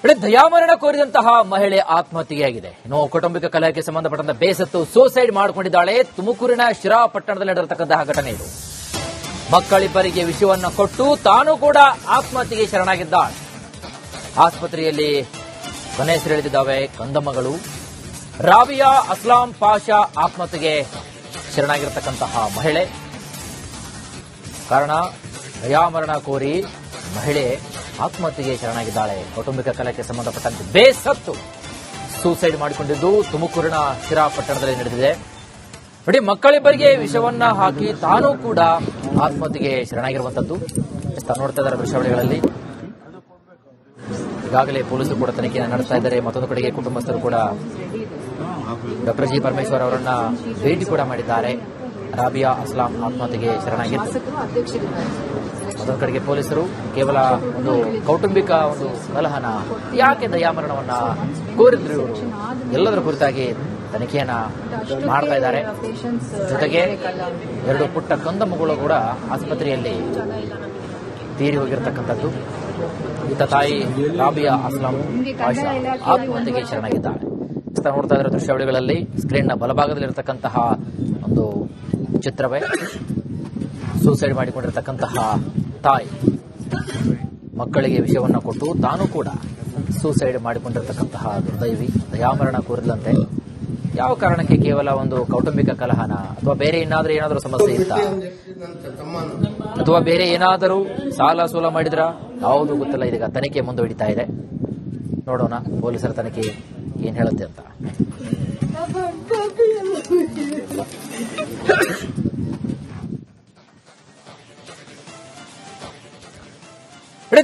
ದಯಾಮರಣ ಕೋರಿದಂತಹ ಮಹಿಳೆ ಆತ್ಮಹತ್ಯೆಯಾಗಿದೆ. ಇನ್ನು ಕೌಟುಂಬಿಕ ಕಲಹಕ್ಕೆ ಸಂಬಂಧಪಟ್ಟಂತ ಬೇಸತ್ತು ಸೂಸೈಡ್ ಮಾಡಿಕೊಂಡಿದ್ದಾಳೆ. ತುಮಕೂರಿನ ಶಿರಾ ಪಟ್ಟಣದಲ್ಲಿ ನಡೆದಿರತಕ್ಕಂತಹ ಘಟನೆ ಇದು. ಮಕ್ಕಳಿಬ್ಬರಿಗೆ ವಿಷವನ್ನ ಕೊಟ್ಟು ತಾನು ಕೂಡ ಆತ್ಮಹತ್ಯೆಗೆ ಶರಣಾಗಿದ್ದಾಳೆ. ಆಸ್ಪತ್ರೆಯಲ್ಲಿ ಕೊನೆಯುಸಿರೆಳೆದಿದ್ದಾವೆ ಕಂದಮ್ಮಗಳು. ರಾಬಿಯಾ ಅಸ್ಲಾಂ ಪಾಷಾ ಆತ್ಮಹತ್ಯೆಗೆ ಶರಣಾಗಿರತಕ್ಕಂತಹ ಮಹಿಳೆ. ಕಾರಣ ದಯಾಮರಣ ಕೋರಿ ಮಹಿಳೆ ಆತ್ಮಹತ್ಯೆಗೆ ಶರಣಾಗಿದ್ದಾಳೆ. ಕೌಟುಂಬಿಕ ಕಲಹಕ್ಕೆ ಸಂಬಂಧಪಟ್ಟಂತೆ ಬೇಸತ್ತು ಸೂಸೈಡ್ ಮಾಡಿಕೊಂಡಿದ್ದು ತುಮಕೂರಿನ ಶಿರಾ ಪಟ್ಟಣದಲ್ಲಿ ನಡೆದಿದೆ. ನೋಡಿ, ಮಕ್ಕಳಿಬ್ಬರಿಗೆ ವಿಷವನ್ನ ಹಾಕಿ ತಾನೂ ಕೂಡ ಆತ್ಮಹತ್ಯೆಗೆ ಶರಣಾಗಿರುವಂತದ್ದು ನೋಡ್ತಾ ಇದ್ದಾರೆ ದೃಶ್ಯಾವಳಿಗಳಲ್ಲಿ. ಈಗಾಗಲೇ ಪೊಲೀಸರು ಕೂಡ ತನಿಖೆಯನ್ನು ನಡೆಸ್ತಾ ಇದ್ದಾರೆ. ಮತ್ತೊಂದು ಕಡೆಗೆ ಕುಟುಂಬಸ್ಥರು ಕೂಡ ಡಾಕ್ಟರ್ ಜಿ ಪರಮೇಶ್ವರ್ ಅವರನ್ನ ಭೇಟಿ ಕೂಡ ಮಾಡಿದ್ದಾರೆ. ರಾಬಿಯಾ ಅಸ್ಲಾಂ ಆತ್ಮಹತ್ಯೆಗೆ ಶರಣಾಗಿದ್ದು, ಮತ್ತೊಂದು ಕಡೆಗೆ ಪೊಲೀಸರು ಕೇವಲ ಒಂದು ಕೌಟುಂಬಿಕ ಒಂದು ಕಲಹನ ಯಾಕೆ ದಯಾಮರಣವನ್ನ ಕೋರಿದ್ರು ಇವರು ಎಲ್ಲದರ ಕುರಿತಾಗಿ ತನಿಖೆಯನ್ನ ಮಾಡ್ತಾ ಇದ್ದಾರೆ. ಜೊತೆಗೆ ಎರಡು ಪುಟ್ಟ ಕಂದಮ್ಮಗಳು ಕೂಡ ಆಸ್ಪತ್ರೆಯಲ್ಲಿ ತೀರಿ ಹೋಗಿರತಕ್ಕಂಥದ್ದು. ಈತ ತಾಯಿ ರಾಬಿಯಾ ಅಸ್ಲಾಂ ಪಾಷಾ ಆತ್ಮಹತ್ಯೆಗೆ ಶರಣಾಗಿದ್ದಾಳೆ. ನೋಡ್ತಾ ಇದ್ದಾರೆ ದೃಶ್ಯಾವಳಿಗಳಲ್ಲಿ. ಸ್ಕ್ರೀನ್ನ ಬಲಭಾಗದಲ್ಲಿರತಕ್ಕಂತಹ ಒಂದು ಚಿತ್ರವೇ ಸೂಸೈಡ್ ಮಾಡಿಕೊಂಡಿರತಕ್ಕಂತಹ ತಾಯಿ ಮಕ್ಕಳಿಗೆ ವಿಷವನ್ನ ಕೊಟ್ಟು ತಾನು ಕೂಡ ಸೂಸೈಡ್ ಮಾಡಿಕೊಂಡಿರತಕ್ಕಂತಹ ದುರ್ದೈವಿ. ದಯಾಮರಣ ಕೋರಿದಂತೆ ಯಾವ ಕಾರಣಕ್ಕೆ? ಕೇವಲ ಒಂದು ಕೌಟುಂಬಿಕ ಕಲಹನ ಅಥವಾ ಬೇರೆ ಏನಾದರೂ ಸಮಸ್ಯೆ ಇತ್ತ ಅಥವಾ ಬೇರೆ ಏನಾದರೂ ಸಾಲ ಸೂಲ ಮಾಡಿದ್ರ ಯಾವುದು ಗೊತ್ತಿಲ್ಲ. ಇದೀಗ ತನಿಖೆ ಮುಂದುವರಿತಾ ಇದೆ. ನೋಡೋಣ ಪೊಲೀಸರ ತನಿಖೆ ಏನ್ ಹೇಳುತ್ತೆ ಅಂತ.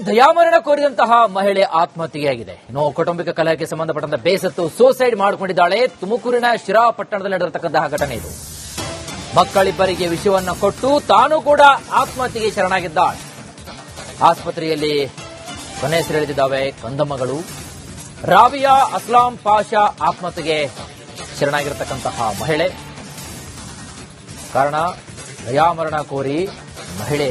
ದಯಾಮರಣ ಕೋರಿದಂತಹ ಮಹಿಳೆ ಆತ್ಮಹತ್ಯೆಯಾಗಿದೆ. ಇನ್ನು ಕೌಟುಂಬಿಕ ಕಲಹಕ್ಕೆ ಸಂಬಂಧಪಟ್ಟಂತ ಬೇಸತ್ತು ಸೂಸೈಡ್ ಮಾಡಿಕೊಂಡಿದ್ದಾಳೆ. ತುಮಕೂರಿನ ಶಿರಾ ಪಟ್ಟಣದಲ್ಲಿ ನಡೆದಿರತಕ್ಕಂತಹ ಘಟನೆ ಇದು. ಮಕ್ಕಳಿಬ್ಬರಿಗೆ ವಿಷವನ್ನ ಕೊಟ್ಟು ತಾನು ಕೂಡ ಆತ್ಮಹತ್ಯೆಗೆ ಶರಣಾಗಿದ್ದಾಳೆ. ಆಸ್ಪತ್ರೆಯಲ್ಲಿ ಕೊನೆಯುಸಿರೆಳೆದಿದ್ದಾವೆ ಕಂದಮ್ಮಗಳು. ರಾಬಿಯಾ ಅಸ್ಲಾಂ ಪಾಷಾ ಆತ್ಮಹತ್ಯೆಗೆ ಶರಣಾಗಿರತಕ್ಕಂತಹ ಮಹಿಳೆ. ಕಾರಣ ದಯಾಮರಣ ಕೋರಿ ಮಹಿಳೆ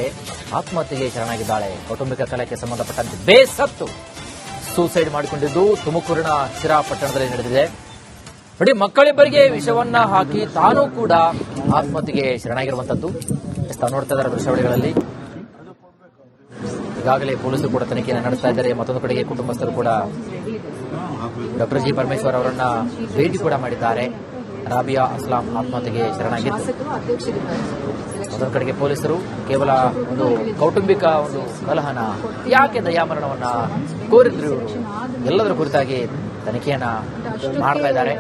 ಆತ್ಮಹತ್ಯೆಗೆ ಶರಣಾಗಿದ್ದಾಳೆ. ಕೌಟುಂಬಿಕ ಕಲಹಕ್ಕೆ ಸಂಬಂಧಪಟ್ಟಂತೆ ಬೇಸತ್ತು ಸೂಸೈಡ್ ಮಾಡಿಕೊಂಡಿದ್ದು ತುಮಕೂರಿನ ಶಿರಾ ಪಟ್ಟಣದಲ್ಲಿ ನಡೆದಿದೆ. ನೋಡಿ, ಮಕ್ಕಳಿಬ್ಬರಿಗೆ ವಿಷವನ್ನ ಹಾಕಿ ತಾನೂ ಕೂಡ ಆತ್ಮಹತ್ಯೆಗೆ ಶರಣಾಗಿರುವಂತದ್ದು ನೋಡ್ತಾ ಇದ್ದಾರೆ ದೃಶ್ಯಾವಳಿಗಳಲ್ಲಿ. ಈಗಾಗಲೇ ಪೊಲೀಸರು ಕೂಡ ತನಿಖೆಯನ್ನು ನಡೆಸ್ತಾ ಇದ್ದಾರೆ. ಮತ್ತೊಂದು ಕಡೆಗೆ ಕುಟುಂಬಸ್ಥರು ಕೂಡ ಡಾಕ್ಟರ್ ಜಿ ಪರಮೇಶ್ವರ್ ಅವರನ್ನ ಭೇಟಿ ಕೂಡ ಮಾಡಿದ್ದಾರೆ. ರಾಬಿಯಾ ಅಸ್ಲಾಂ ಆತ್ಮಹತ್ಯೆಗೆ ಶರಣಾಗಿದ್ದು, ಮತ್ತೊಂದು ಕಡೆಗೆ ಪೊಲೀಸರು ಕೇವಲ ಒಂದು ಕೌಟುಂಬಿಕ ಒಂದು ಕಲಹನ ಯಾಕೆ ದಯಾಮರಣವನ್ನ ಕೋರಿದ್ರು ಇವರು ಎಲ್ಲದರ ಕುರಿತಾಗಿ ತನಿಖೆಯನ್ನ ಮಾಡ್ತಾ ಇದ್ದಾರೆ.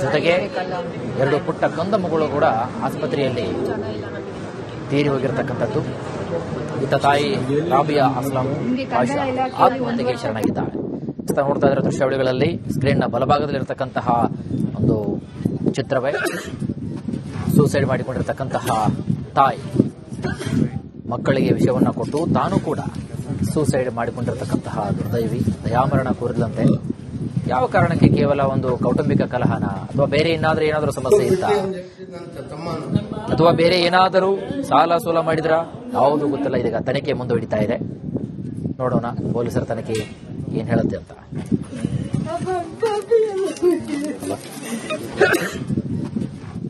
ಜೊತೆಗೆ ಎರಡು ಪುಟ್ಟ ಕಂದಮ್ಮಗಳು ಕೂಡ ಆಸ್ಪತ್ರೆಯಲ್ಲಿ ತೀರಿ ಹೋಗಿರತಕ್ಕಂಥದ್ದು. ಈತ ತಾಯಿ ರಾಬಿಯಾ ಅಸ್ಲಾಂ ಪಾಷಾ ಆತ್ಮಹತ್ಯೆಗೆ ಶರಣಾಗಿದ್ದಾಳೆ. ನೋಡ್ತಾ ಇದ್ದಾರೆ ದೃಶ್ಯಾವಳಿಗಳಲ್ಲಿ. ಸ್ಕ್ರೀನ್ನ ಬಲಭಾಗದಲ್ಲಿರತಕ್ಕಂತಹ ಒಂದು ಚಿತ್ರವೇ ಸೂಸೈಡ್ ಮಾಡಿಕೊಂಡಿರತಕ್ಕಂತಹ ತಾಯಿ ಮಕ್ಕಳಿಗೆ ವಿಷವನ್ನ ಕೊಟ್ಟು ತಾನು ಕೂಡ ಸೂಸೈಡ್ ಮಾಡಿಕೊಂಡಿರತಕ್ಕಂತಹ ದುರ್ದೈವಿ. ದಯಾಮರಣ ಕೋರಿದಂತೆ ಯಾವ ಕಾರಣಕ್ಕೆ? ಕೇವಲ ಒಂದು ಕೌಟುಂಬಿಕ ಕಲಹನ ಅಥವಾ ಬೇರೆ ಏನಾದರೂ ಸಮಸ್ಯೆ ಇತ್ತ ಅಥವಾ ಬೇರೆ ಏನಾದರೂ ಸಾಲ ಸೂಲ ಮಾಡಿದ್ರ ಯಾವುದು ಗೊತ್ತಿಲ್ಲ. ಇದೀಗ ತನಿಖೆ ಮುಂದುವರಿತಾ ಇದೆ. ನೋಡೋಣ ಪೊಲೀಸರ ತನಿಖೆ ಏನ್ ಹೇಳುತ್ತೆ ಅಂತ.